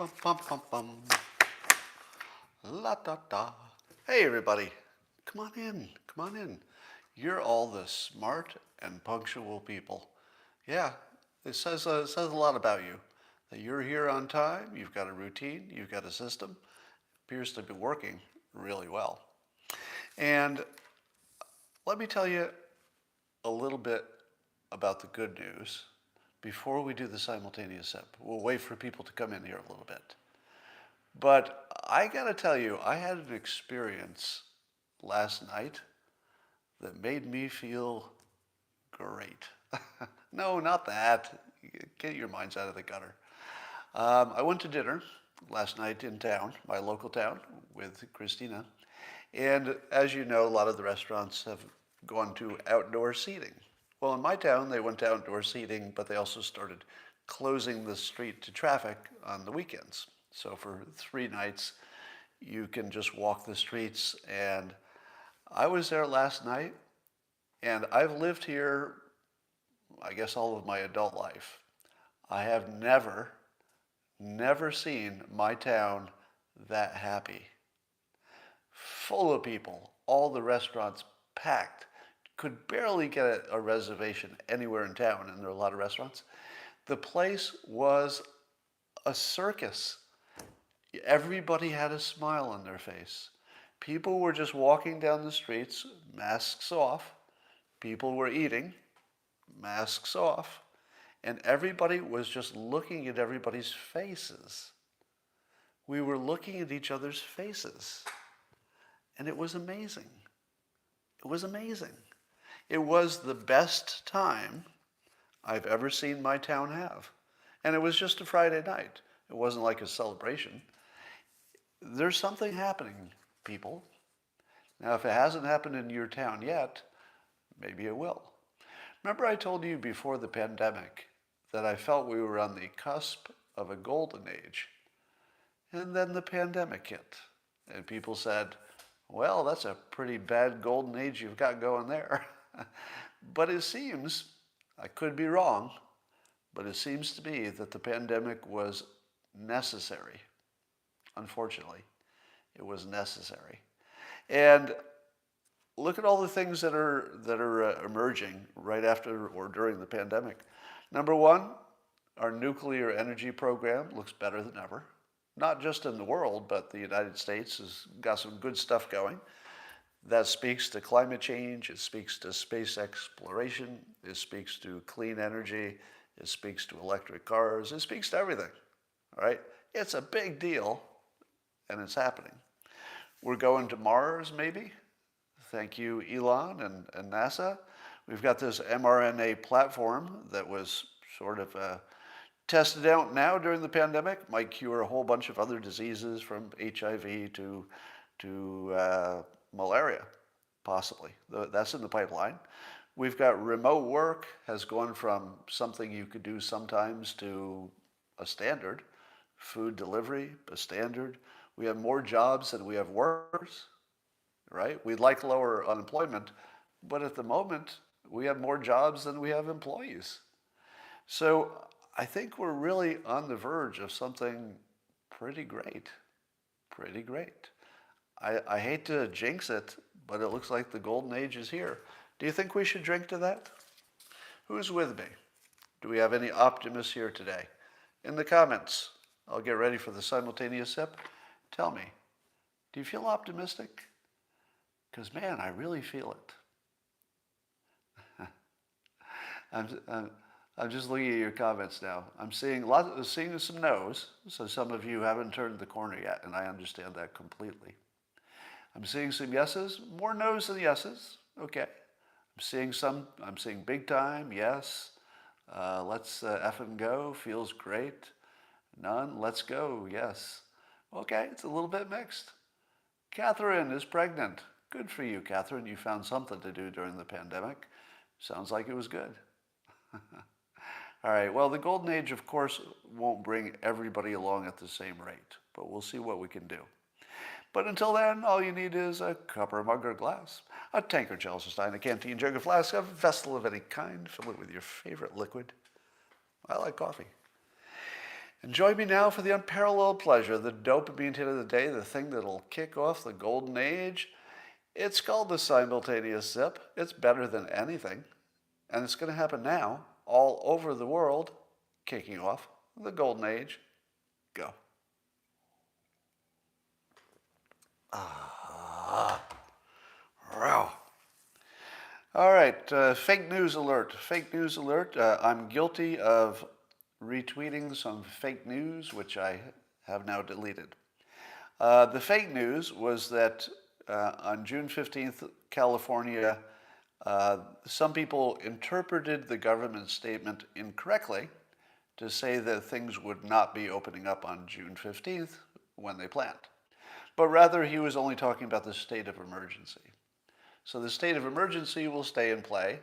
Bum, bum, bum, bum. La da da. Hey everybody, come on in, come on in. You're all the smart and punctual people. Yeah, it says a lot about you. That you're here on time, you've got a routine, you've got a system. Appears to be working really well. And let me tell you a little bit about the good news before we do the simultaneous sip. We'll wait for people to come in here a little bit. But I got to tell you, I had an experience last night that made me feel great. No, not that. Get your minds out of the gutter. I went to dinner last night in town, my local town, with Christina. And as you know, a lot of the restaurants have gone to outdoor seating. Well, in my town, they went to outdoor seating, but they also started closing the street to traffic on the weekends. So for 3 nights, you can just walk the streets. And I was there last night, and I've lived here, I guess, all of my adult life. I have never seen my town that happy. Full of people, all the restaurants packed. Could barely get a reservation anywhere in town, and there are a lot of restaurants. The place was a circus. Everybody had a smile on their face. People were just walking down the streets, masks off. People were eating, masks off. And everybody was just looking at everybody's faces. We were looking at each other's faces. And it was amazing. It was amazing. It was the best time I've ever seen my town have. And it was just a Friday night. It wasn't like a celebration. There's something happening, people. Now, if it hasn't happened in your town yet, maybe it will. Remember I told you before the pandemic that I felt we were on the cusp of a golden age. And then the pandemic hit. And people said, well, that's a pretty bad golden age you've got going there. But it seems, I could be wrong, but it seems to me that the pandemic was necessary. Unfortunately, it was necessary. And look at all the things that are emerging right after or during the pandemic. Number one, our nuclear energy program looks better than ever. Not just in the world, but the United States has got some good stuff going. That speaks to climate change, it speaks to space exploration, it speaks to clean energy, it speaks to electric cars, it speaks to everything, all right? It's a big deal, and it's happening. We're going to Mars, maybe. Thank you, Elon and NASA. We've got this mRNA platform that was sort of tested out now during the pandemic, might cure a whole bunch of other diseases from HIV to malaria, possibly. That's in the pipeline. We've got remote work has gone from something you could do sometimes to a standard. Food delivery, a standard. We have more jobs than we have workers, right? We'd like lower unemployment, but at the moment, we have more jobs than we have employees. So I think we're really on the verge of something pretty great. Pretty great. I hate to jinx it, but it looks like the golden age is here. Do you think we should drink to that? Who's with me? Do we have any optimists here today? In the comments, I'll get ready for the simultaneous sip. Tell me, do you feel optimistic? Because, man, I really feel it. I'm just looking at your comments now. I'm seeing some no's, so some of you haven't turned the corner yet, and I understand that completely. I'm seeing some yeses, more no's than yeses. Okay. I'm seeing big time, yes. Let's effing go, feels great. None, let's go, yes. Okay, it's a little bit mixed. Catherine is pregnant. Good for you, Catherine. You found something to do during the pandemic. Sounds like it was good. All right, well, the golden age, of course, won't bring everybody along at the same rate, but we'll see what we can do. But until then, all you need is a cup or a mug or a glass, a tankard, chalice or stein, a canteen, jug or flask, a vessel of any kind. Fill it with your favorite liquid. I like coffee. And join me now for the unparalleled pleasure, the dopamine hit of the day, the thing that'll kick off the golden age. It's called the simultaneous zip. It's better than anything. And it's going to happen now, all over the world, kicking off the golden age. Go. Wow. All right, fake news alert. Fake news alert. I'm guilty of retweeting some fake news, which I have now deleted. The fake news was that on June 15th, California, some people interpreted the government statement incorrectly to say that things would not be opening up on June 15th when they planned. But rather, he was only talking about the state of emergency. So the state of emergency will stay in play,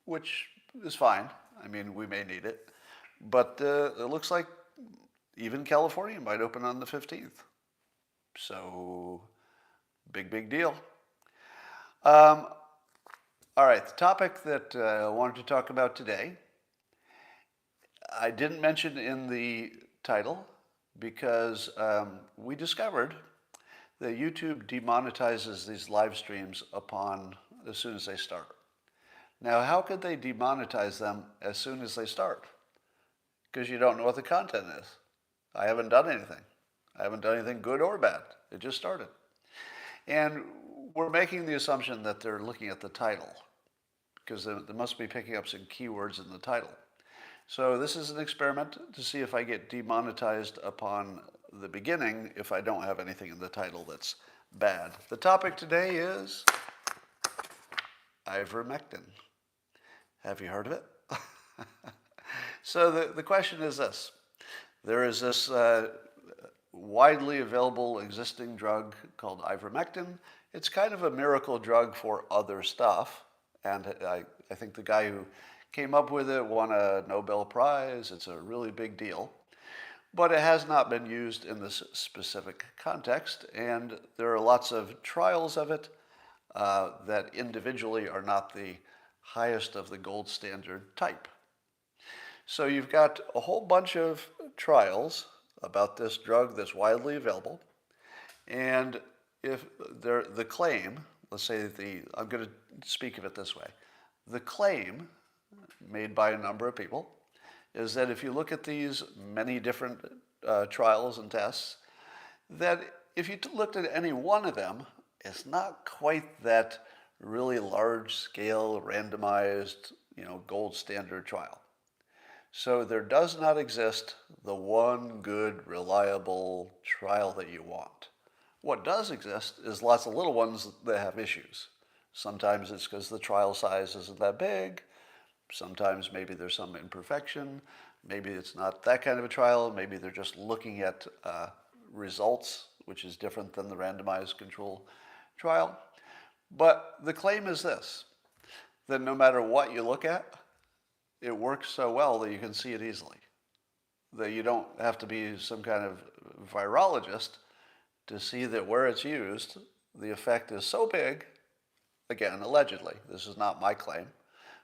which is fine. I mean, we may need it. But it looks like even California might open on the 15th. So, big deal. All right, the topic that I wanted to talk about today, I didn't mention in the title because we discovered that YouTube demonetizes these live streams as soon as they start. Now, how could they demonetize them as soon as they start? Because you don't know what the content is. I haven't done anything. I haven't done anything good or bad. It just started. And we're making the assumption that they're looking at the title, because they must be picking up some keywords in the title. So this is an experiment to see if I get demonetized upon the beginning if I don't have anything in the title that's bad. The topic today is Ivermectin. Have you heard of it? So the question is this. There is this widely available existing drug called Ivermectin. It's kind of a miracle drug for other stuff. And I think the guy who came up with it won a Nobel Prize. It's a really big deal. But it has not been used in this specific context. And there are lots of trials of it that individually are not the highest of the gold standard type. So you've got a whole bunch of trials about this drug that's widely available. And if the claim, let's say I'm going to speak of it this way. The claim made by a number of people is that if you look at these many different trials and tests, that if you looked at any one of them, it's not quite that really large-scale, randomized, gold standard trial. So there does not exist the one good, reliable trial that you want. What does exist is lots of little ones that have issues. Sometimes it's because the trial size isn't that big. Sometimes maybe there's some imperfection. Maybe it's not that kind of a trial. Maybe they're just looking at results, which is different than the randomized control trial. But the claim is this, that no matter what you look at, it works so well that you can see it easily. That you don't have to be some kind of virologist to see that where it's used, the effect is so big, again, allegedly, this is not my claim,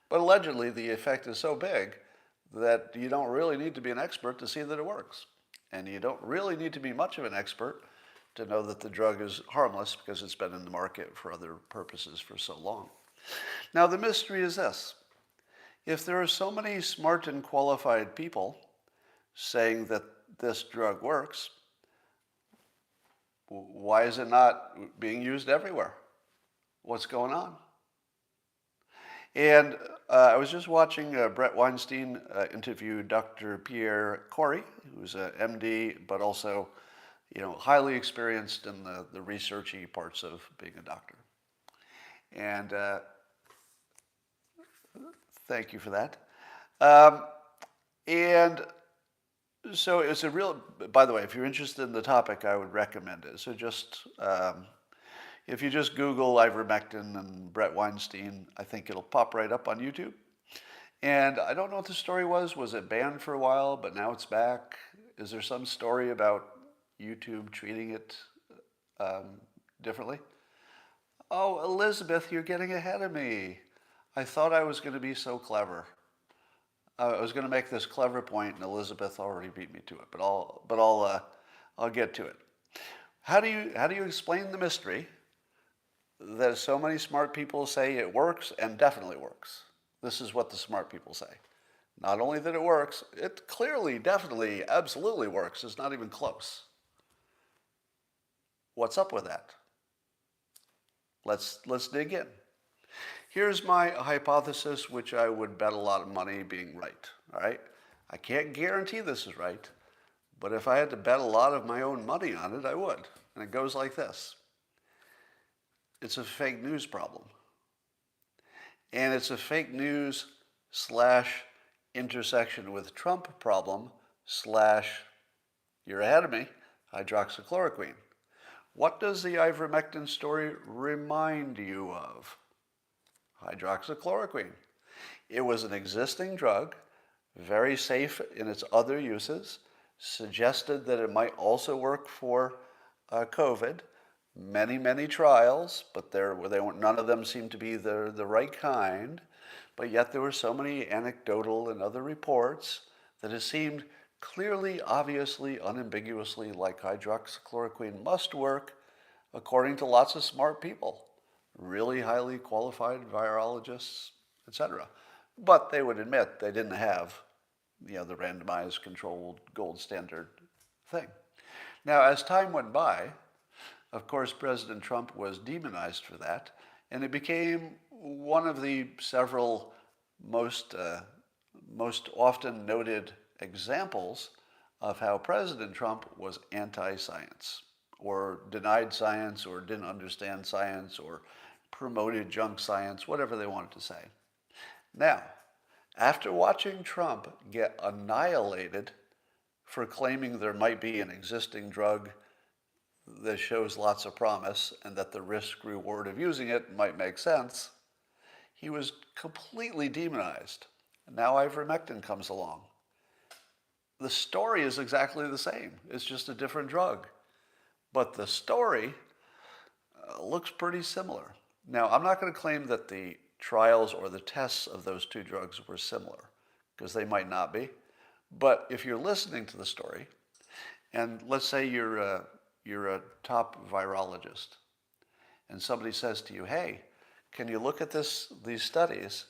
but allegedly the effect is so big that you don't really need to be an expert to see that it works. And you don't really need to be much of an expert to know that the drug is harmless because it's been in the market for other purposes for so long. Now the mystery is this. If there are so many smart and qualified people saying that this drug works, why is it not being used everywhere? What's going on? And I was just watching Brett Weinstein interview Dr. Pierre Corey, who's an MD, but also, highly experienced in the researchy parts of being a doctor. And thank you for that. And so it's a real, by the way, if you're interested in the topic, I would recommend it. So just, if you just Google Ivermectin and Brett Weinstein, I think it'll pop right up on YouTube. And I don't know what the story was. Was it banned for a while, but now it's back? Is there some story about YouTube treating it differently? Oh, Elizabeth, you're getting ahead of me. I thought I was going to be so clever. I was going to make this clever point, and Elizabeth already beat me to it. I'll get to it. How do you explain the mystery that so many smart people say it works and definitely works? This is what the smart people say. Not only that it works, it clearly, definitely, absolutely works. It's not even close. What's up with that? Let's dig in. Here's my hypothesis, which I would bet a lot of money being right. All right? I can't guarantee this is right, but if I had to bet a lot of my own money on it, I would. And it goes like this. It's a fake news problem. And it's a fake news / intersection with Trump problem / you're ahead of me, hydroxychloroquine. What does the ivermectin story remind you of? Hydroxychloroquine. It was an existing drug, very safe in its other uses, suggested that it might also work for COVID. Many trials, but none of them seemed to be the right kind. But yet there were so many anecdotal and other reports that it seemed clearly, obviously, unambiguously like hydroxychloroquine must work, according to lots of smart people, really highly qualified virologists, etc. But they would admit they didn't have, the randomized, controlled, gold standard thing. Now, as time went by, of course, President Trump was demonized for that, and it became one of the several most often noted examples of how President Trump was anti-science, or denied science, or didn't understand science, or promoted junk science, whatever they wanted to say. Now, after watching Trump get annihilated for claiming there might be an existing drug that shows lots of promise and that the risk-reward of using it might make sense, he was completely demonized. Now ivermectin comes along. The story is exactly the same. It's just a different drug. But the story looks pretty similar. Now, I'm not going to claim that the trials or the tests of those two drugs were similar, because they might not be. But if you're listening to the story, and let's say you're a top virologist, and somebody says to you, hey, can you look at these studies,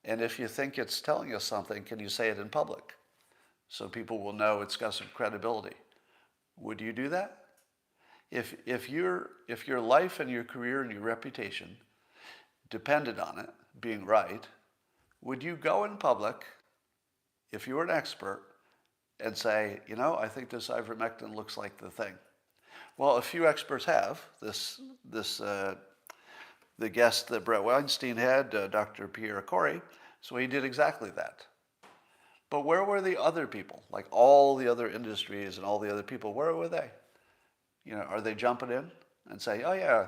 and if you think it's telling us something, can you say it in public so people will know it's got some credibility? Would you do that? If your life and your career and your reputation depended on it being right, would you go in public, if you were an expert, and say, I think this ivermectin looks like the thing? Well, a few experts have. The guest that Brett Weinstein had, Dr. Pierre Corey, so he did exactly that. But where were the other people? Like all the other industries and all the other people, where were they? Are they jumping in and saying, oh yeah,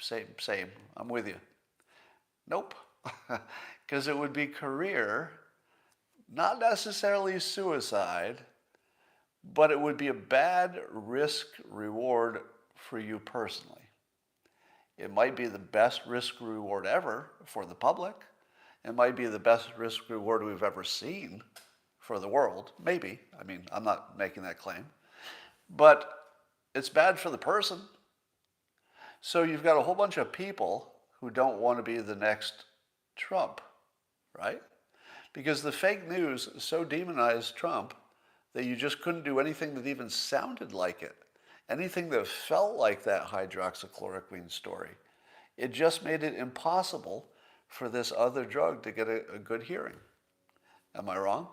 same, I'm with you? Nope. Because it would be career, not necessarily suicide, but it would be a bad risk-reward for you personally. It might be the best risk-reward ever for the public. It might be the best risk-reward we've ever seen for the world. Maybe. I'm not making that claim. But it's bad for the person. So you've got a whole bunch of people who don't want to be the next Trump, right? Because the fake news so demonized Trump that you just couldn't do anything that even sounded like it. Anything that felt like that hydroxychloroquine story. It just made it impossible for this other drug to get a good hearing. Am I wrong?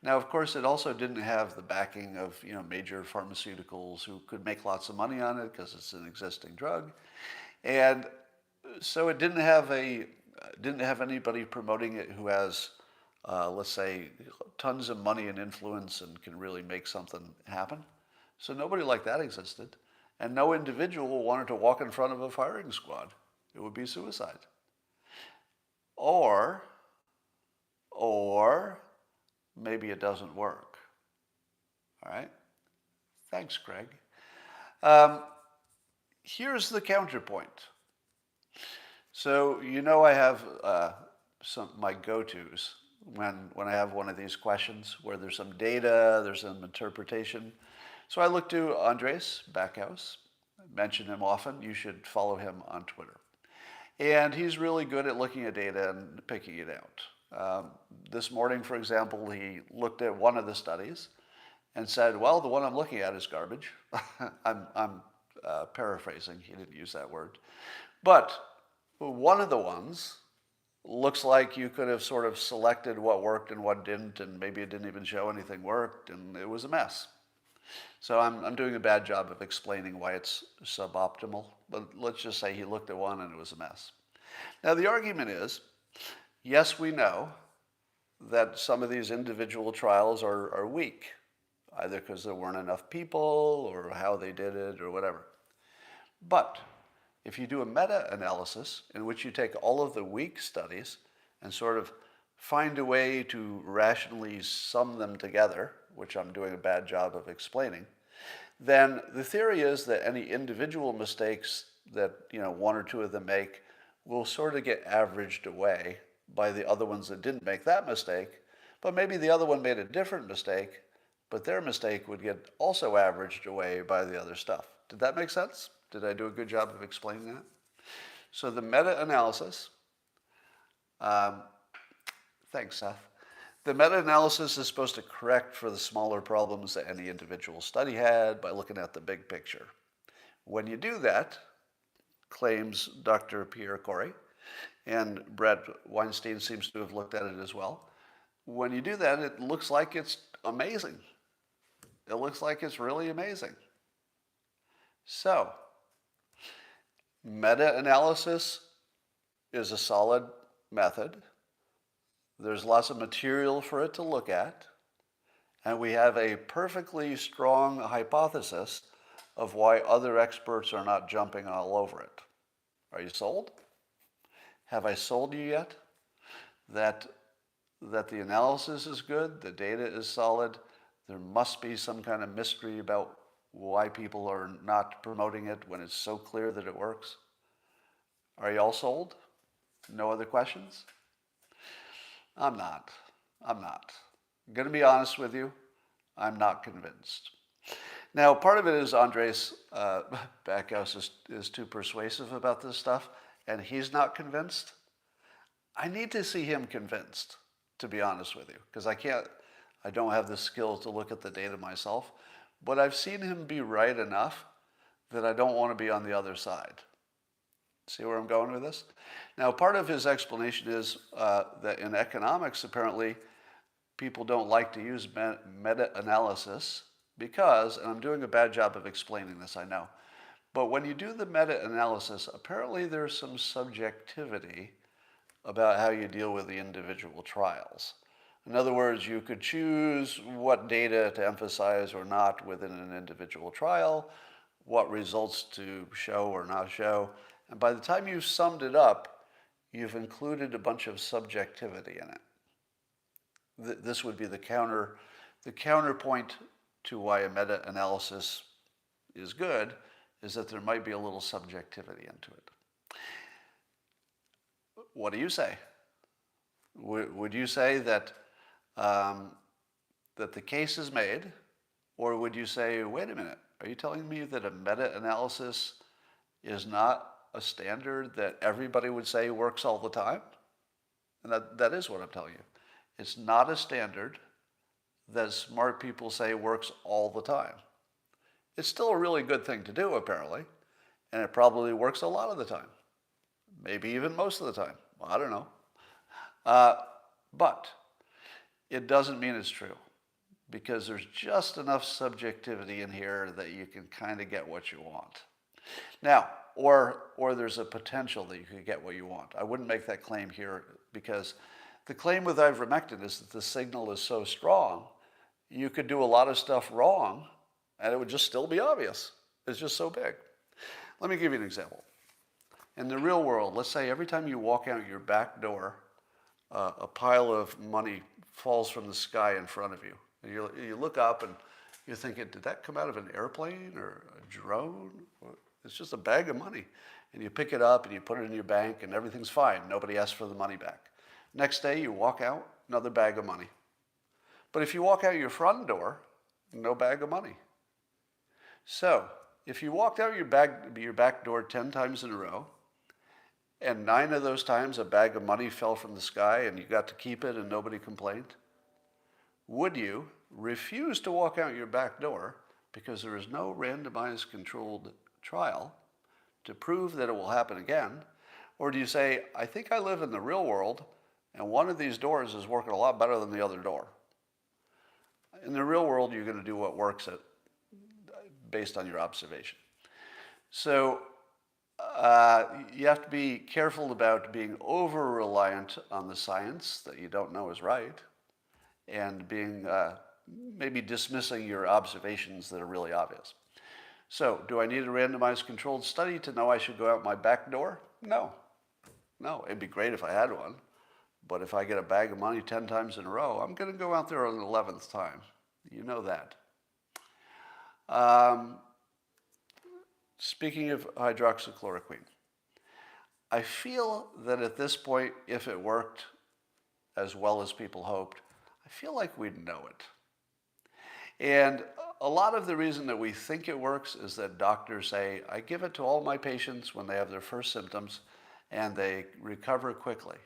Now, of course, it also didn't have the backing of major pharmaceuticals who could make lots of money on it because it's an existing drug, and so it didn't have anybody promoting it who has, let's say, tons of money and influence and can really make something happen. So nobody like that existed, and no individual wanted to walk in front of a firing squad. It would be suicide. Or maybe it doesn't work. All right? Thanks, Craig. Here's the counterpoint. So I have my go-tos when I have one of these questions where there's some data, there's some interpretation. So I look to Andres Backhouse. I mention him often. You should follow him on Twitter. And he's really good at looking at data and picking it out. This morning, for example, he looked at one of the studies and said, well, the one I'm looking at is garbage. I'm paraphrasing. He didn't use that word. But one of the ones looks like you could have sort of selected what worked and what didn't, and maybe it didn't even show anything worked, and it was a mess. So I'm doing a bad job of explaining why it's suboptimal, but let's just say he looked at one and it was a mess. Now the argument is, yes, we know that some of these individual trials are weak, either because there weren't enough people or how they did it or whatever. But if you do a meta-analysis in which you take all of the weak studies and sort of find a way to rationally sum them together, which I'm doing a bad job of explaining, then the theory is that any individual mistakes that one or two of them make will sort of get averaged away by the other ones that didn't make that mistake, but maybe the other one made a different mistake, but their mistake would get also averaged away by the other stuff. Did that make sense? Did I do a good job of explaining that? So the meta-analysis, thanks, Seth. The meta-analysis is supposed to correct for the smaller problems that any individual study had by looking at the big picture. When you do that, claims Dr. Pierre Corey, and Brett Weinstein seems to have looked at it as well. When you do that, it looks like it's amazing. It looks like it's really amazing. So, meta-analysis is a solid method. There's lots of material for it to look at, and we have a perfectly strong hypothesis of why other experts are not jumping all over it. Are you sold? Have I sold you yet? That the analysis is good, the data is solid, there must be some kind of mystery about why people are not promoting it when it's so clear that it works? Are you all sold? No other questions? I'm not. I'm going to be honest with you. I'm not convinced. Now, part of it is Andres Backhouse is too persuasive about this stuff, and he's not convinced. I need to see him convinced, to be honest with you, because I don't have the skills to look at the data myself, but I've seen him be right enough that I don't want to be on the other side. See where I'm going with this? Now, part of his explanation is that in economics, apparently, people don't like to use meta-analysis because, and I'm doing a bad job of explaining this, I know, but when you do the meta-analysis, apparently there's some subjectivity about how you deal with the individual trials. In other words, you could choose what data to emphasize or not within an individual trial, what results to show or not show, and by the time you've summed it up, you've included a bunch of subjectivity in it. This would be the counterpoint to why a meta-analysis is good, is that there might be a little subjectivity into it. What do you say? Would you say that the case is made, or would you say, wait a minute, are you telling me that a meta-analysis is not a standard that everybody would say works all the time? And that is what I'm telling you. It's not a standard that smart people say works all the time. It's still a really good thing to do, apparently, and it probably works a lot of the time. Maybe even most of the time. I don't know. But it doesn't mean it's true, because there's just enough subjectivity in here that you can kind of get what you want. Now, or there's a potential that you could get what you want. I wouldn't make that claim here, because the claim with ivermectin is that the signal is so strong, you could do a lot of stuff wrong, and it would just still be obvious. It's just so big. Let me give you an example. In the real world, let's say every time you walk out your back door, a pile of money falls from the sky in front of you. And you look up and you're thinking, did that come out of an airplane or a drone? It's just a bag of money. And you pick it up and you put it in your bank and everything's fine. Nobody asks for the money back. Next day you walk out another bag of money. But if you walk out your front door, no bag of money. So if you walked out your back door 10 times in a row, and 9 of those times a bag of money fell from the sky and you got to keep it and nobody complained, would you refuse to walk out your back door because there is no randomized controlled trial to prove that it will happen again? Or do you say, I think I live in the real world and one of these doors is working a lot better than the other door? In the real world, you're going to do what works based on your observation. So you have to be careful about being over-reliant on the science that you don't know is right, and being maybe dismissing your observations that are really obvious. So, do I need a randomized controlled study to know I should go out my back door? No. No, it'd be great if I had one. But if I get a bag of money 10 times in a row, I'm going to go out there on the 11th time. You know that. Speaking of hydroxychloroquine, I feel that at this point, if it worked as well as people hoped, I feel like we'd know it. And a lot of the reason that we think it works is that doctors say, I give it to all my patients when they have their first symptoms and they recover quickly.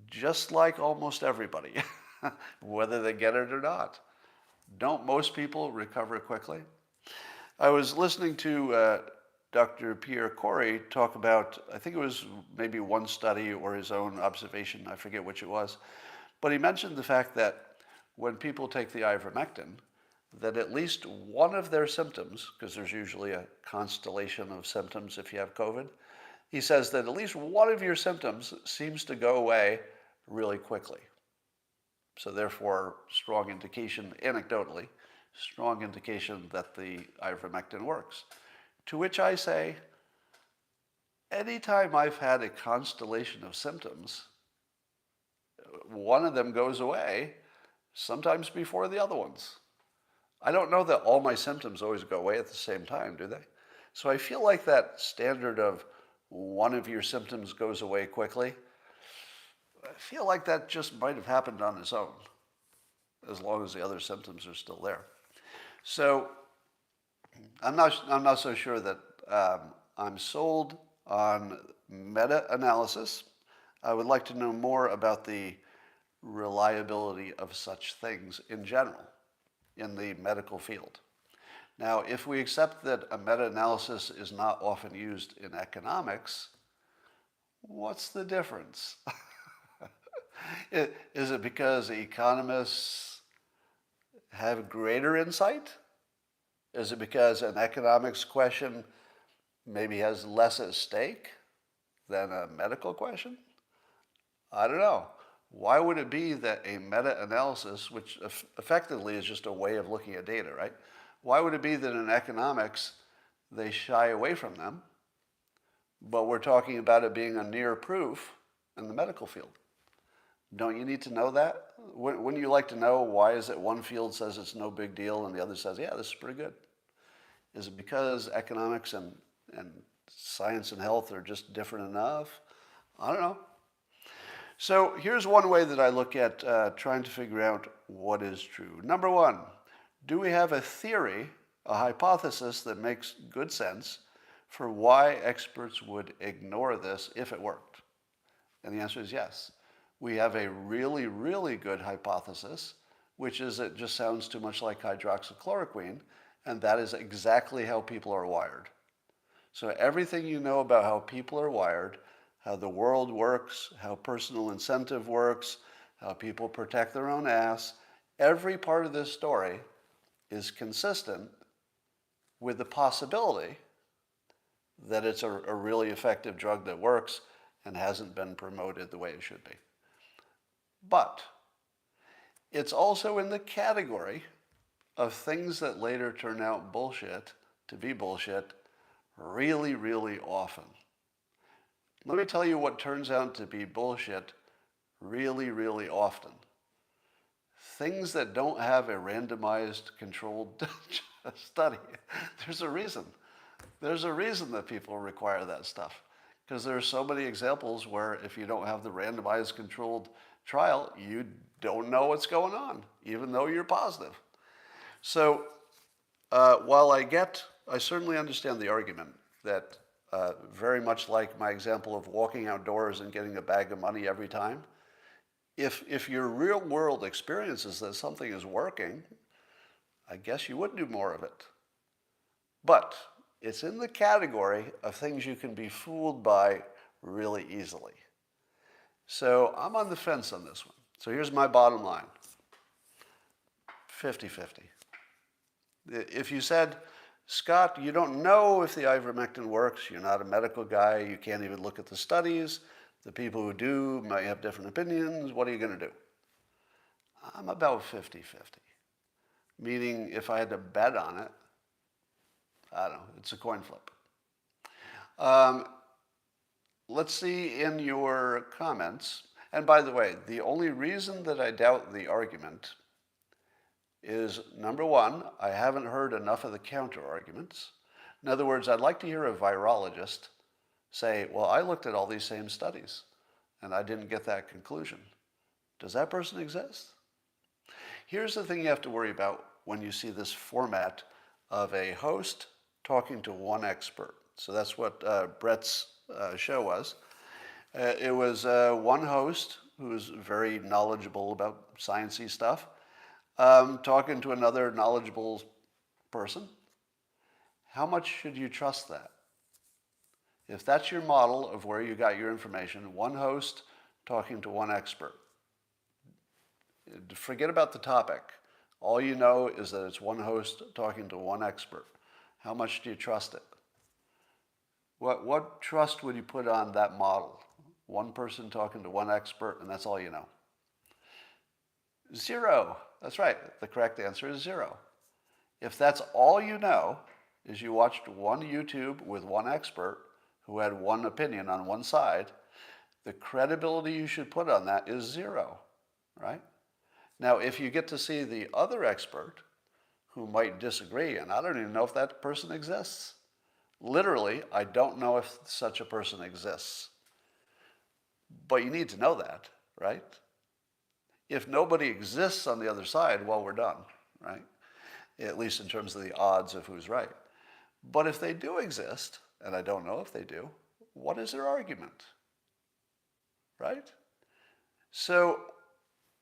Just like almost everybody, whether they get it or not. Don't most people recover quickly? I was listening to Dr. Pierre Corey talk about, I think it was maybe one study or his own observation, I forget which it was, but he mentioned the fact that when people take the ivermectin, that at least one of their symptoms, because there's usually a constellation of symptoms if you have COVID, he says that at least one of your symptoms seems to go away really quickly. So therefore, strong indication, anecdotally, strong indication that the ivermectin works. To which I say, anytime I've had a constellation of symptoms, one of them goes away, sometimes before the other ones. I don't know that all my symptoms always go away at the same time, do they? So I feel like that standard of one of your symptoms goes away quickly, I feel like that just might have happened on its own, as long as the other symptoms are still there. So I'm not so sure that I'm sold on meta-analysis. I would like to know more about the reliability of such things in general in the medical field. Now, if we accept that a meta-analysis is not often used in economics, what's the difference? Is it because economists have greater insight? Is it because an economics question maybe has less at stake than a medical question? I don't know. Why would it be that a meta-analysis, which effectively is just a way of looking at data, right? Why would it be that in economics they shy away from them, but we're talking about it being a near proof in the medical field? Don't you need to know that? Wouldn't you like to know why is it one field says it's no big deal and the other says, yeah, this is pretty good? Is it because economics and science and health are just different enough? I don't know. So here's one way that I look at trying to figure out what is true. Number one, do we have a theory, a hypothesis that makes good sense for why experts would ignore this if it worked? And the answer is yes. We have a really, really good hypothesis, which is it just sounds too much like hydroxychloroquine, and that is exactly how people are wired. So everything you know about how people are wired, how the world works, how personal incentive works, how people protect their own ass, every part of this story is consistent with the possibility that it's a really effective drug that works and hasn't been promoted the way it should be. But it's also in the category of things that later turn out bullshit to be bullshit really, really often. Let me tell you what turns out to be bullshit really, really often. Things that don't have a randomized controlled study. There's a reason. There's a reason that people require that stuff. Because there are so many examples where if you don't have the randomized controlled trial, you don't know what's going on, even though you're positive. So while I certainly understand the argument that very much like my example of walking outdoors and getting a bag of money every time, if your real world experience is that something is working, I guess you would do more of it. But it's in the category of things you can be fooled by really easily. So I'm on the fence on this one. So here's my bottom line. 50-50. If you said, Scott, you don't know if the ivermectin works, you're not a medical guy, you can't even look at the studies, the people who do might have different opinions, what are you going to do? I'm about 50-50. Meaning if I had to bet on it, I don't know, it's a coin flip. Let's see in your comments. And by the way, the only reason that I doubt the argument is, number one, I haven't heard enough of the counter arguments. In other words, I'd like to hear a virologist say, well, I looked at all these same studies and I didn't get that conclusion. Does that person exist? Here's the thing you have to worry about when you see this format of a host talking to one expert. So that's what Brett's show was. It was one host who was very knowledgeable about sciencey stuff, talking to another knowledgeable person. How much should you trust that? If that's your model of where you got your information, one host talking to one expert, forget about the topic. All you know is that it's one host talking to one expert. How much do you trust it? What trust would you put on that model? One person talking to one expert, and that's all you know. 0. That's right. The correct answer is 0. If that's all you know, is you watched one YouTube with one expert who had one opinion on one side, the credibility you should put on that is 0, right? Now, if you get to see the other expert who might disagree, and I don't even know if that person exists. Literally, I don't know if such a person exists. But you need to know that, right? If nobody exists on the other side, well, we're done, right? At least in terms of the odds of who's right. But if they do exist, and I don't know if they do, what is their argument? Right? So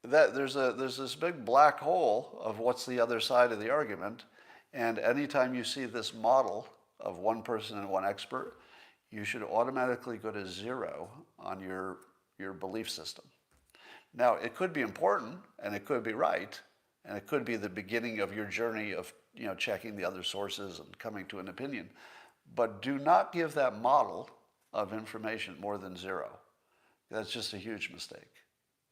that there's this big black hole of what's the other side of the argument, and anytime you see this model of one person and one expert, you should automatically go to 0 on your belief system. Now, it could be important, and it could be right, and it could be the beginning of your journey of checking the other sources and coming to an opinion. But do not give that model of information more than 0. That's just a huge mistake.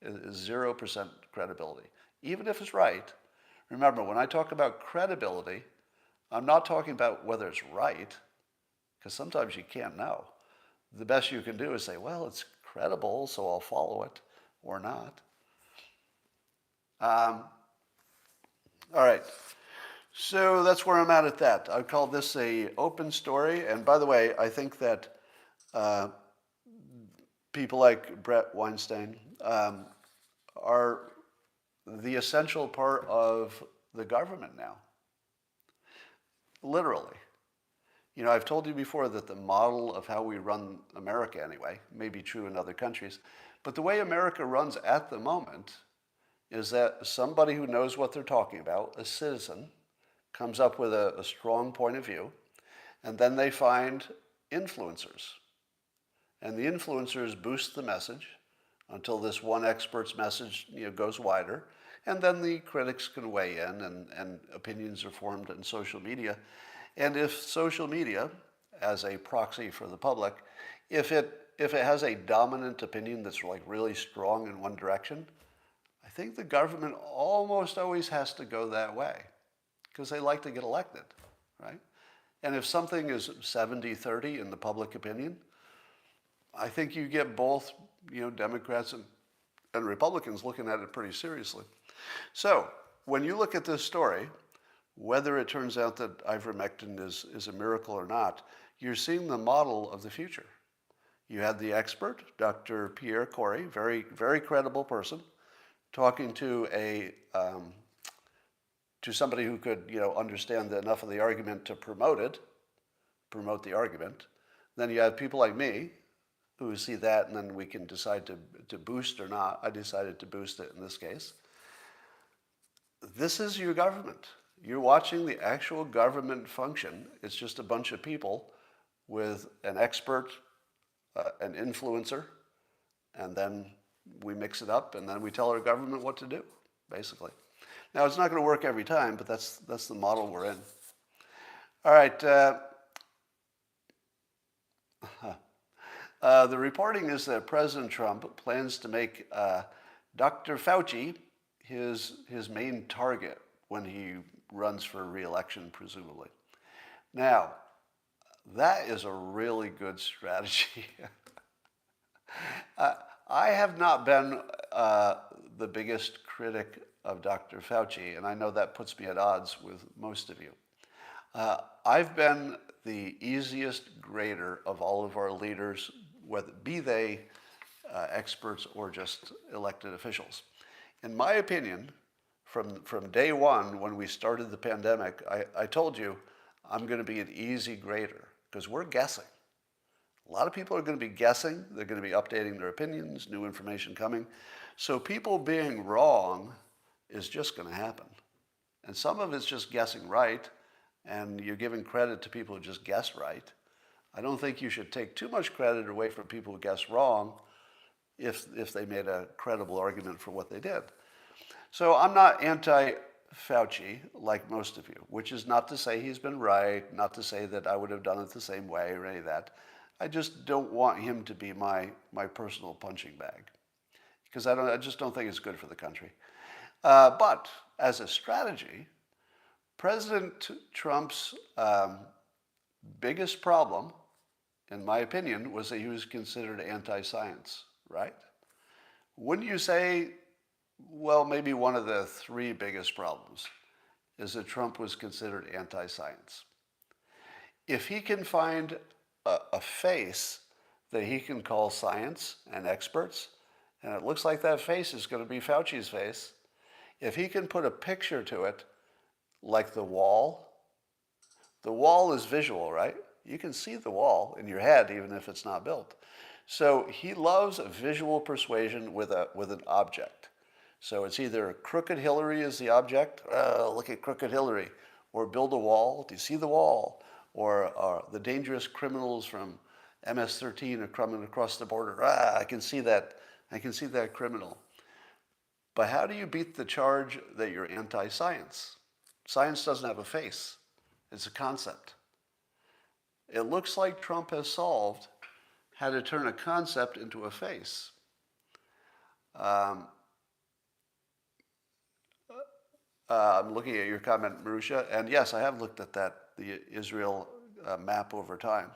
It is 0% credibility. Even if it's right, remember, when I talk about credibility, I'm not talking about whether it's right, because sometimes you can't know. The best you can do is say, well, it's credible, so I'll follow it, or not. All right. So that's where I'm at that. I call this a open story. And by the way, I think that people like Brett Weinstein are the essential part of the government now. Literally. I've told you before that the model of how we run America anyway may be true in other countries, but the way America runs at the moment is that somebody who knows what they're talking about, a citizen, comes up with a strong point of view, and then they find influencers. And the influencers boost the message until this one expert's message goes wider, and then the critics can weigh in, and opinions are formed in social media. And if social media, as a proxy for the public, if it has a dominant opinion that's like really strong in one direction, I think the government almost always has to go that way because they like to get elected, right? And if something is 70-30 in the public opinion, I think you get both, Democrats and Republicans looking at it pretty seriously. So when you look at this story, whether it turns out that ivermectin is a miracle or not, you're seeing the model of the future. You had the expert, Dr. Pierre Corey, very, very credible person, talking to somebody who could, understand enough of the argument to promote the argument. Then you have people like me who see that, and then we can decide to boost or not. I decided to boost it in this case. This is your government. You're watching the actual government function. It's just a bunch of people with an expert, an influencer, and then we mix it up, and then we tell our government what to do, basically. Now, it's not going to work every time, but that's the model we're in. All right. The reporting is that President Trump plans to make Dr. Fauci his main target when he runs for re-election, presumably. Now, that is a really good strategy. I have not been the biggest critic of Dr. Fauci, and I know that puts me at odds with most of you. I've been the easiest grader of all of our leaders, whether be they experts or just elected officials. In my opinion, from day one when we started the pandemic, I told you I'm going to be an easy grader because we're guessing. A lot of people are going to be guessing. They're going to be updating their opinions, new information coming. So people being wrong is just going to happen. And some of it's just guessing right, and you're giving credit to people who just guess right. I don't think you should take too much credit away from people who guess wrong if they made a credible argument for what they did. So I'm not anti-Fauci like most of you, which is not to say he's been right, not to say that I would have done it the same way or any of that. I just don't want him to be my personal punching bag because I just don't think it's good for the country. But as a strategy, President Trump's biggest problem, in my opinion, was that he was considered anti-science, right? Wouldn't you say, well, maybe one of the three biggest problems is that Trump was considered anti-science. If he can find a face that he can call science and experts, and it looks like that face is going to be Fauci's face, if he can put a picture to it, like the wall is visual, right? You can see the wall in your head, even if it's not built. So he loves visual persuasion with an object. So it's either Crooked Hillary is the object, look at Crooked Hillary, or build a wall, do you see the wall? Or the dangerous criminals from MS-13 are coming across the border. I can see that criminal. But how do you beat the charge that you're anti-science? Science doesn't have a face. It's a concept. It looks like Trump has solved how to turn a concept into a face. I'm looking at your comment, Marusha, and yes, I have looked at the Israel map over time,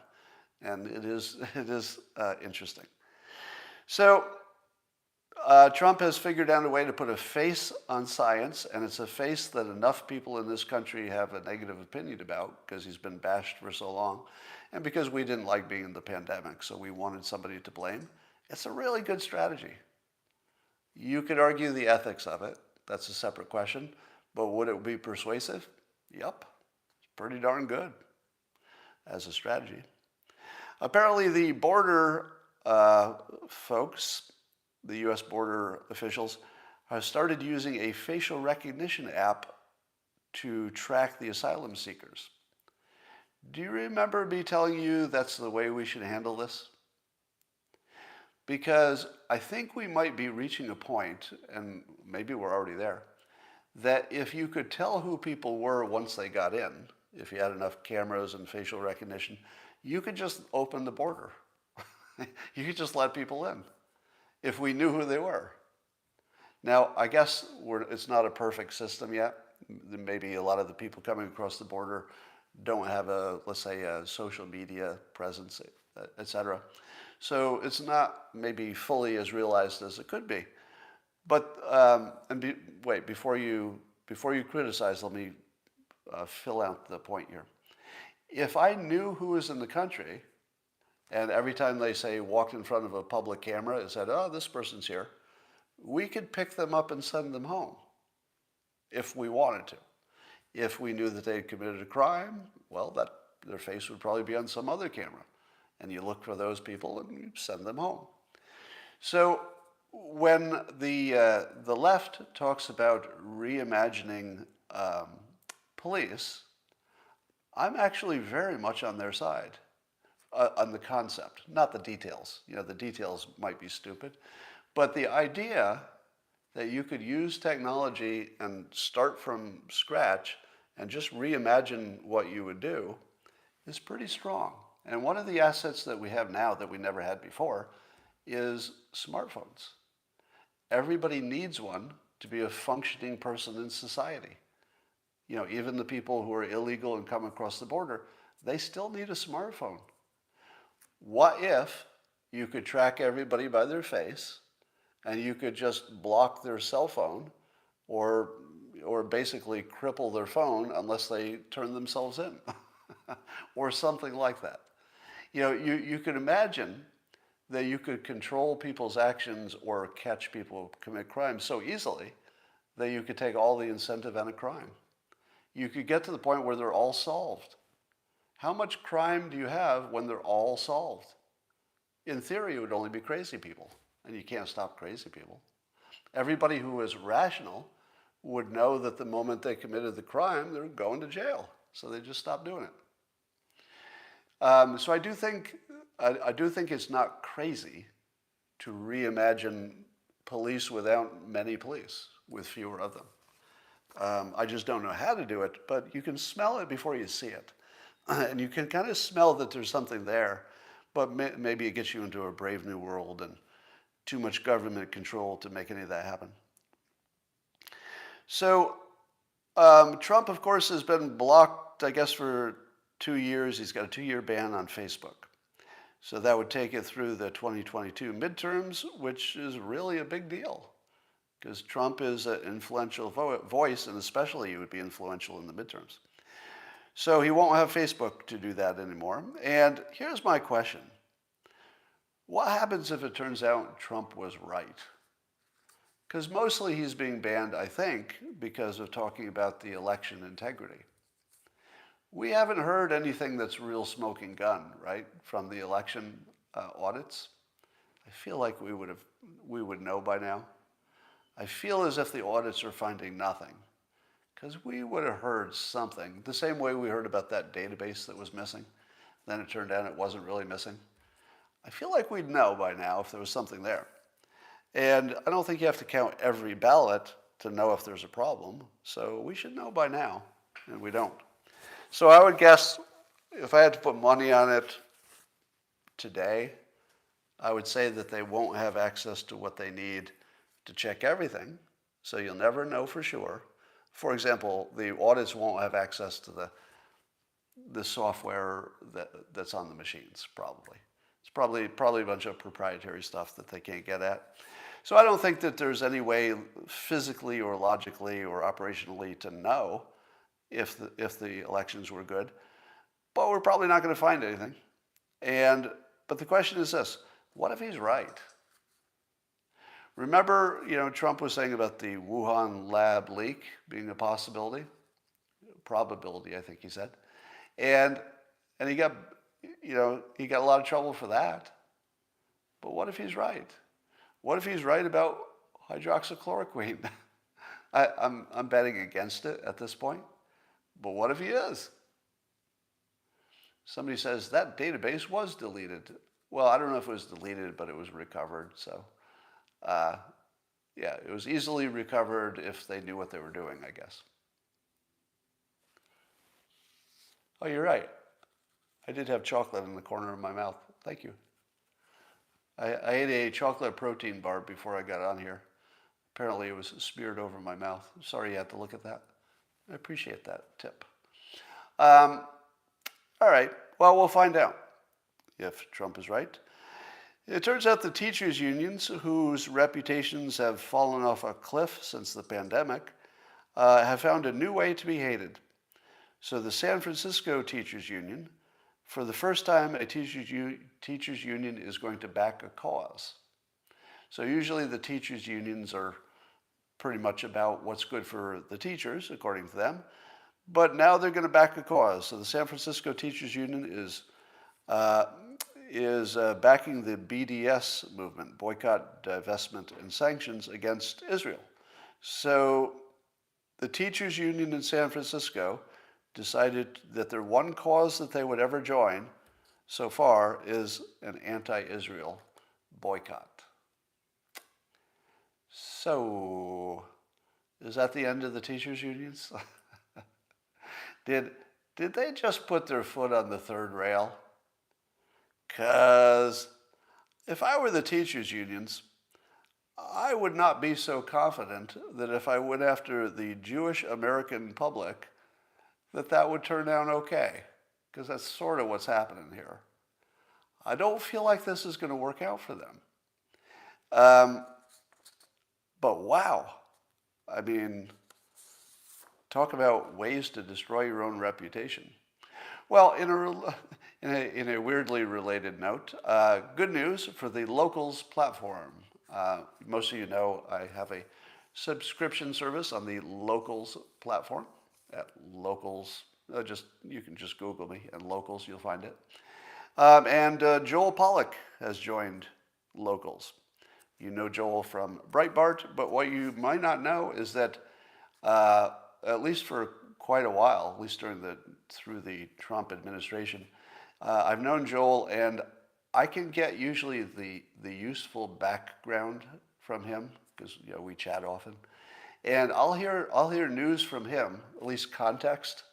and it is interesting. So Trump has figured out a way to put a face on science, and it's a face that enough people in this country have a negative opinion about because he's been bashed for so long, and because we didn't like being in the pandemic, so we wanted somebody to blame. It's a really good strategy. You could argue the ethics of it. That's a separate question. But would it be persuasive? Yep. It's pretty darn good as a strategy. Apparently the border folks, the U.S. border officials, have started using a facial recognition app to track the asylum seekers. Do you remember me telling you that's the way we should handle this? Because I think we might be reaching a point, and maybe we're already there, that if you could tell who people were once they got in, if you had enough cameras and facial recognition, you could just open the border. You could just let people in if we knew who they were. Now, I guess it's not a perfect system yet. Maybe a lot of the people coming across the border don't have let's say, a social media presence, etc. So it's not maybe fully as realized as it could be. But wait, before you criticize, let me fill out the point here. If I knew who was in the country, and every time they say walked in front of a public camera and said, oh, this person's here, we could pick them up and send them home if we wanted to. If we knew that they had committed a crime, well, their face would probably be on some other camera. And you look for those people and you send them home. So when the left talks about reimagining police, I'm actually very much on their side, on the concept, not the details. You know, the details might be stupid, but the idea that you could use technology and start from scratch and just reimagine what you would do is pretty strong. And one of the assets that we have now that we never had before is smartphones. Everybody needs one to be a functioning person in society. You know, even the people who are illegal and come across the border, they still need a smartphone. What if you could track everybody by their face and you could just block their cell phone or basically cripple their phone unless they turn themselves in or something like that? You know, you could imagine that you could control people's actions or catch people who commit crimes so easily that you could take all the incentive out of crime. You could get to the point where they're all solved. How much crime do you have when they're all solved? In theory, it would only be crazy people, and you can't stop crazy people. Everybody who is rational would know that the moment they committed the crime, they're going to jail, so they just stop doing it. So I do think it's not crazy to reimagine police without many police, with fewer of them. I just don't know how to do it, but you can smell it before you see it. And you can kind of smell that there's something there, but maybe it gets you into a brave new world and too much government control to make any of that happen. So Trump, of course, has been blocked, I guess, for 2 years. He's got a 2-year ban on Facebook. So that would take it through the 2022 midterms, which is really a big deal because Trump is an influential voice, and especially he would be influential in the midterms. So he won't have Facebook to do that anymore. And here's my question. What happens if it turns out Trump was right? Because mostly he's being banned, I think, because of talking about the election integrity. We haven't heard anything that's real smoking gun, right, from the election audits. I feel like we would know by now. I feel as if the audits are finding nothing, because we would have heard something, the same way we heard about that database that was missing. Then it turned out it wasn't really missing. I feel like we'd know by now if there was something there. And I don't think you have to count every ballot to know if there's a problem. So we should know by now, and we don't. So I would guess, if I had to put money on it today, I would say that they won't have access to what they need to check everything. So you'll never know for sure. For example, the audits won't have access to the software that's on the machines, probably. It's probably a bunch of proprietary stuff that they can't get at. So I don't think that there's any way physically or logically or operationally to know if the elections were good. But we're probably not going to find anything. But the question is this: what if he's right? Remember, Trump was saying about the Wuhan lab leak being a possibility, probability, I think he said, and he got a lot of trouble for that. But what if he's right? What if he's right about hydroxychloroquine? I'm betting against it at this point. But what if he is? Somebody says that database was deleted. Well, I don't know if it was deleted, but it was recovered. So, yeah, it was easily recovered if they knew what they were doing, I guess. Oh, you're right. I did have chocolate in the corner of my mouth. Thank you. I ate a chocolate protein bar before I got on here. Apparently it was smeared over my mouth. Sorry you had to look at that. I appreciate that tip. All right. Well, we'll find out if Trump is right. It turns out the teachers' unions, whose reputations have fallen off a cliff since the pandemic, have found a new way to be hated. So the San Francisco Teachers Union For the first time, a teachers union is going to back a cause. So usually the teachers unions are pretty much about what's good for the teachers, according to them. But now they're going to back a cause. So the San Francisco Teachers Union is backing the BDS movement, boycott, divestment, and sanctions against Israel. So the teachers union in San Francisco decided that their one cause that they would ever join so far is an anti-Israel boycott. So, is that the end of the teachers unions? Did they just put their foot on the third rail? Because if I were the teachers unions, I would not be so confident that if I went after the Jewish American public, that would turn out okay. Because that's sort of what's happening here. I don't feel like this is going to work out for them. But wow, I mean, talk about ways to destroy your own reputation. Well, in a weirdly related note, good news for the Locals platform. Most of you know I have a subscription service on the Locals platform at Locals. You can just Google me and Locals, you'll find it. And Joel Pollack has joined Locals. You know Joel from Breitbart, but what you might not know is that at least for quite a while, at least through the Trump administration, I've known Joel, and I can get usually the useful background from him because we chat often, and I'll hear news from him, at least context,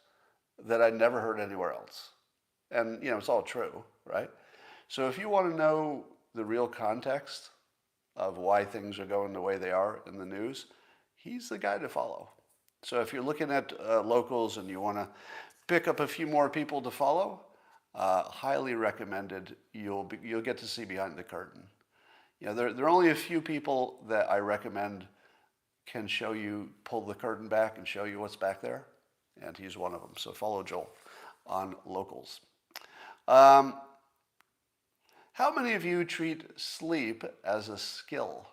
that I never heard anywhere else, and it's all true, right? So if you want to know the real context of why things are going the way they are in the news, he's the guy to follow. So if you're looking at Locals and you want to pick up a few more people to follow, highly recommended. You'll get to see behind the curtain. There are only a few people that I recommend can pull the curtain back and show you what's back there, and he's one of them. So follow Joel on Locals. How many of you treat sleep as a skill?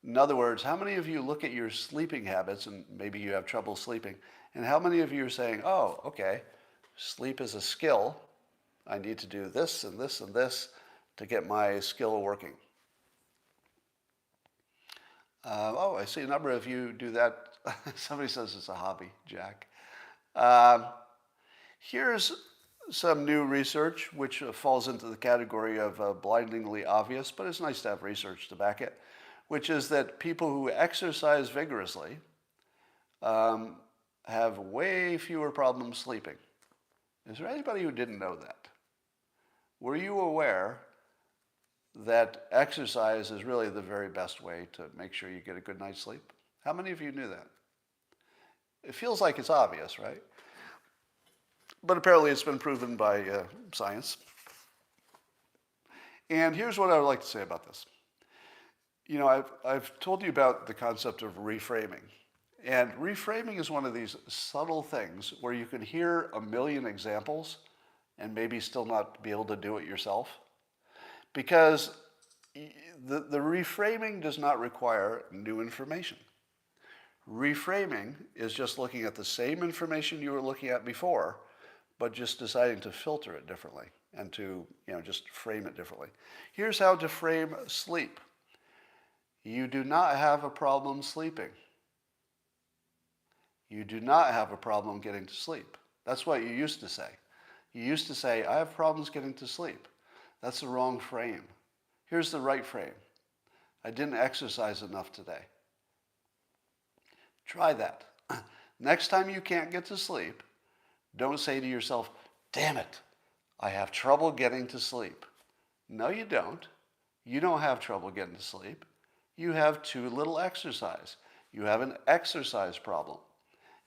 In other words, how many of you look at your sleeping habits, and maybe you have trouble sleeping, and how many of you are saying, oh, okay, sleep is a skill. I need to do this and this and this to get my skill working. I see a number of you do that. Somebody says it's a hobby, Jack. Here's some new research, which falls into the category of blindingly obvious, but it's nice to have research to back it, which is that people who exercise vigorously have way fewer problems sleeping. Is there anybody who didn't know that? Were you aware that exercise is really the very best way to make sure you get a good night's sleep? How many of you knew that? It feels like it's obvious, right? But apparently it's been proven by science. And here's what I would like to say about this. I've told you about the concept of reframing. And reframing is one of these subtle things where you can hear a million examples and maybe still not be able to do it yourself. Because the reframing does not require new information. Reframing is just looking at the same information you were looking at before, but just deciding to filter it differently and to just frame it differently. Here's how to frame sleep. You do not have a problem sleeping. You do not have a problem getting to sleep. That's what you used to say. You used to say, I have problems getting to sleep. That's the wrong frame. Here's the right frame. I didn't exercise enough today. Try that. Next time you can't get to sleep, don't say to yourself, damn it, I have trouble getting to sleep. No, you don't. You don't have trouble getting to sleep. You have too little exercise. You have an exercise problem.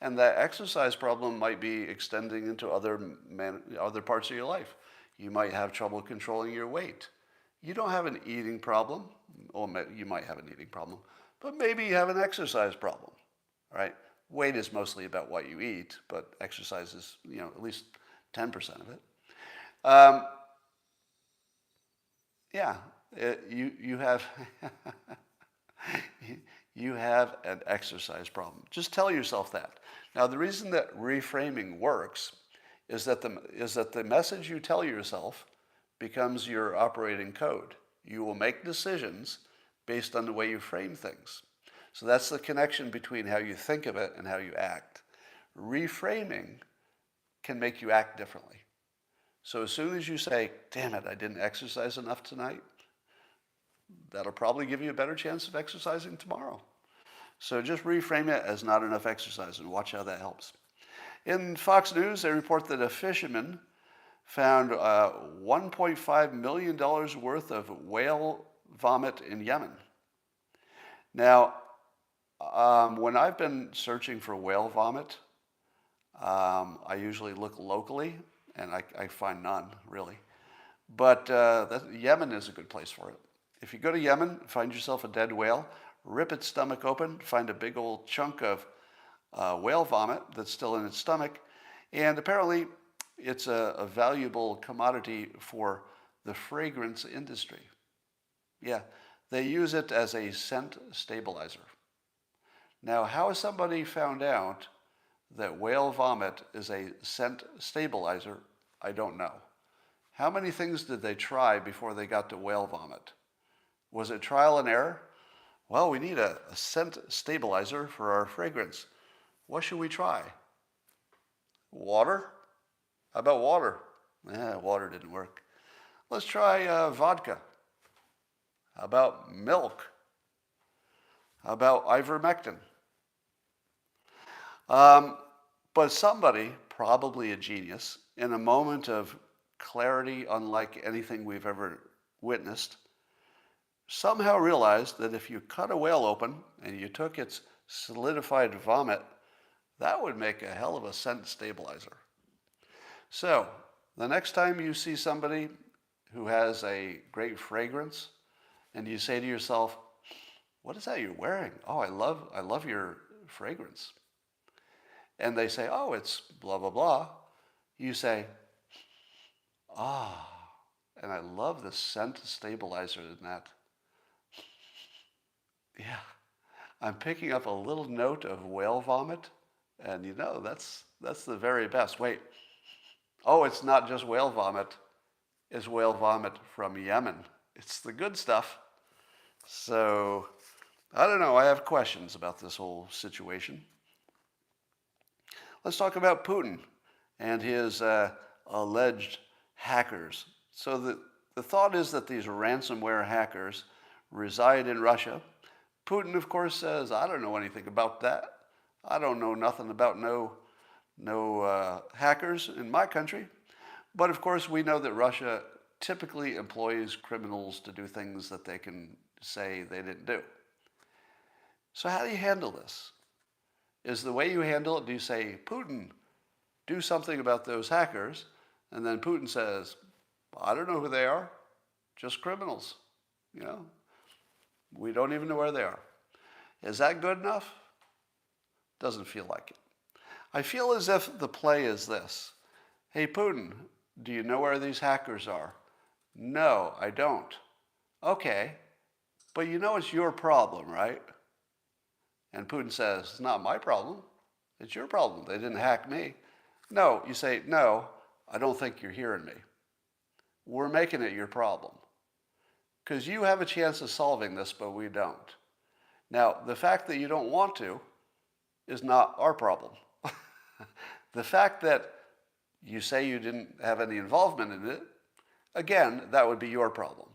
And that exercise problem might be extending into other parts of your life. You might have trouble controlling your weight. You don't have an eating problem. Or you might have an eating problem, but maybe you have an exercise problem, right? Weight is mostly about what you eat, but exercise is, at least 10% of it. Um, yeah, you have you have an exercise problem. Just tell yourself that. Now, the reason that reframing works is that the message you tell yourself becomes your operating code. You will make decisions based on the way you frame things. So that's the connection between how you think of it and how you act. Reframing can make you act differently. So as soon as you say, damn it, I didn't exercise enough tonight, that'll probably give you a better chance of exercising tomorrow. So just reframe it as not enough exercise and watch how that helps. In Fox News, they report that a fisherman found $1.5 million worth of whale vomit in Yemen. Now, when I've been searching for whale vomit, I usually look locally, and I find none, really. But Yemen is a good place for it. If you go to Yemen, find yourself a dead whale, rip its stomach open, find a big old chunk of whale vomit that's still in its stomach, and apparently it's a valuable commodity for the fragrance industry. Yeah, they use it as a scent stabilizer. Now, how has somebody found out that whale vomit is a scent stabilizer? I don't know. How many things did they try before they got to whale vomit? Was it trial and error? Well, we need a scent stabilizer for our fragrance. What should we try? Water? How about water? Water didn't work. Let's try vodka. How about milk? How about ivermectin? But somebody, probably a genius, in a moment of clarity unlike anything we've ever witnessed, somehow realized that if you cut a whale open and you took its solidified vomit, that would make a hell of a scent stabilizer. So, the next time you see somebody who has a great fragrance and you say to yourself, what is that you're wearing? Oh, I love your fragrance. And they say, oh, it's blah, blah, blah. You say, and I love the scent stabilizer in that. Yeah, I'm picking up a little note of whale vomit, and that's the very best. Wait, it's not just whale vomit. It's whale vomit from Yemen. It's the good stuff. So, I don't know. I have questions about this whole situation. Let's talk about Putin and his alleged hackers. So the thought is that these ransomware hackers reside in Russia. Putin, of course, says, I don't know anything about that. I don't know nothing about no hackers in my country. But of course, we know that Russia typically employs criminals to do things that they can say they didn't do. So how do you handle this? Is the way you handle it, do you say, Putin, do something about those hackers? And then Putin says, I don't know who they are, just criminals. We don't even know where they are. Is that good enough? Doesn't feel like it. I feel as if the play is this. Hey, Putin, do you know where these hackers are? No, I don't. Okay, but it's your problem, right? And Putin says, it's not my problem. It's your problem. They didn't hack me. No, you say, no, I don't think you're hearing me. We're making it your problem. Because you have a chance of solving this, but we don't. Now, the fact that you don't want to is not our problem. The fact that you say you didn't have any involvement in it, again, that would be your problem.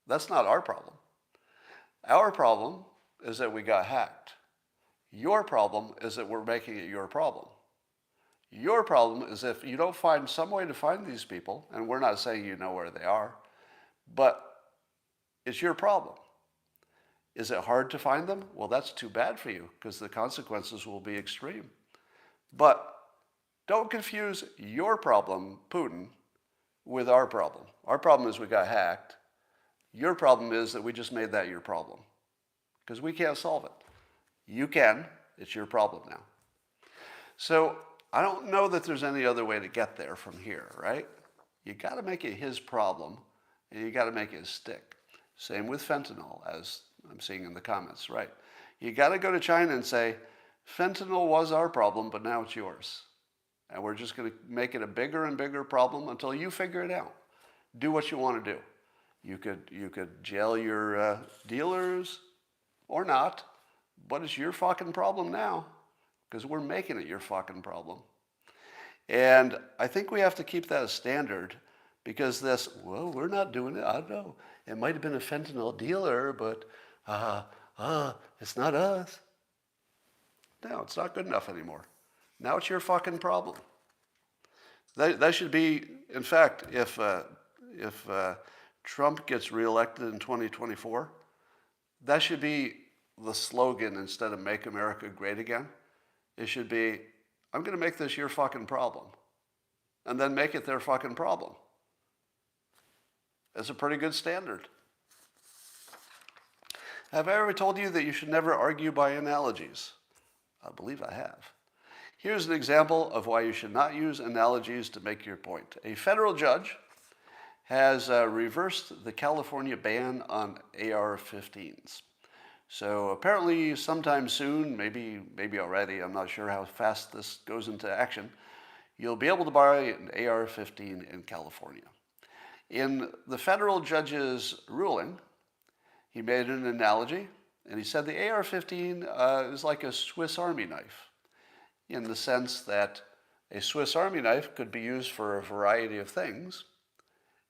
That's not our problem. Our problem is that we got hacked. Your problem is that we're making it your problem. Your problem is if you don't find some way to find these people, and we're not saying you know where they are, but it's your problem. Is it hard to find them? Well, that's too bad for you because the consequences will be extreme. But don't confuse your problem, Putin, with our problem. Our problem is we got hacked. Your problem is that we just made that your problem because we can't solve it. You can. It's your problem now. So I don't know that there's any other way to get there from here, right? You got to make it his problem, and you got to make it stick. Same with fentanyl, as I'm seeing in the comments, right? You got to go to China and say, fentanyl was our problem, but now it's yours. And we're just going to make it a bigger and bigger problem until you figure it out. Do what you want to do. You could jail your dealers or not, but it's your fucking problem now because we're making it your fucking problem. And I think we have to keep that as standard because this, well, we're not doing it. I don't know. It might have been a fentanyl dealer, but it's not us. No, it's not good enough anymore. Now it's your fucking problem. That should be, in fact, if Trump gets reelected in 2024, that should be the slogan instead of Make America Great Again. It should be, I'm going to make this your fucking problem. And then make it their fucking problem. It's a pretty good standard. Have I ever told you that you should never argue by analogies? I believe I have. Here's an example of why you should not use analogies to make your point. A federal judge has reversed the California ban on AR-15s. So apparently sometime soon, maybe already, I'm not sure how fast this goes into action, you'll be able to buy an AR-15 in California. In the federal judge's ruling, he made an analogy, and he said the AR-15 is like a Swiss Army knife, in the sense that a Swiss Army knife could be used for a variety of things,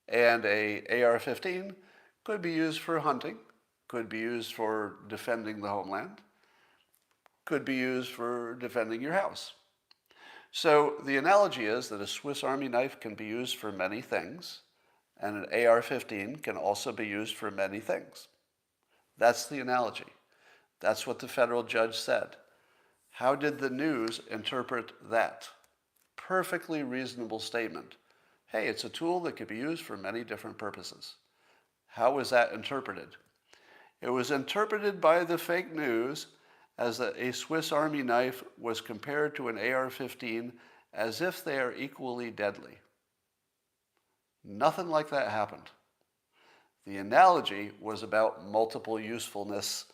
and a AR-15 could be used for hunting, could be used for defending the homeland, could be used for defending your house. So the analogy is that a Swiss Army knife can be used for many things, and an AR-15 can also be used for many things. That's the analogy. That's what the federal judge said. How did the news interpret that? Perfectly reasonable statement. Hey, it's a tool that could be used for many different purposes. How was that interpreted? It was interpreted by the fake news as that a Swiss Army knife was compared to an AR-15 as if they are equally deadly. Nothing like that happened. The analogy was about multiple usefulness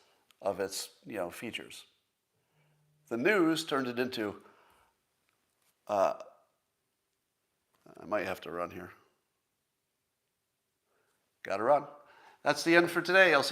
of its, features. The news turned it into, I might have to run here. Gotta run. That's the end for today. I'll see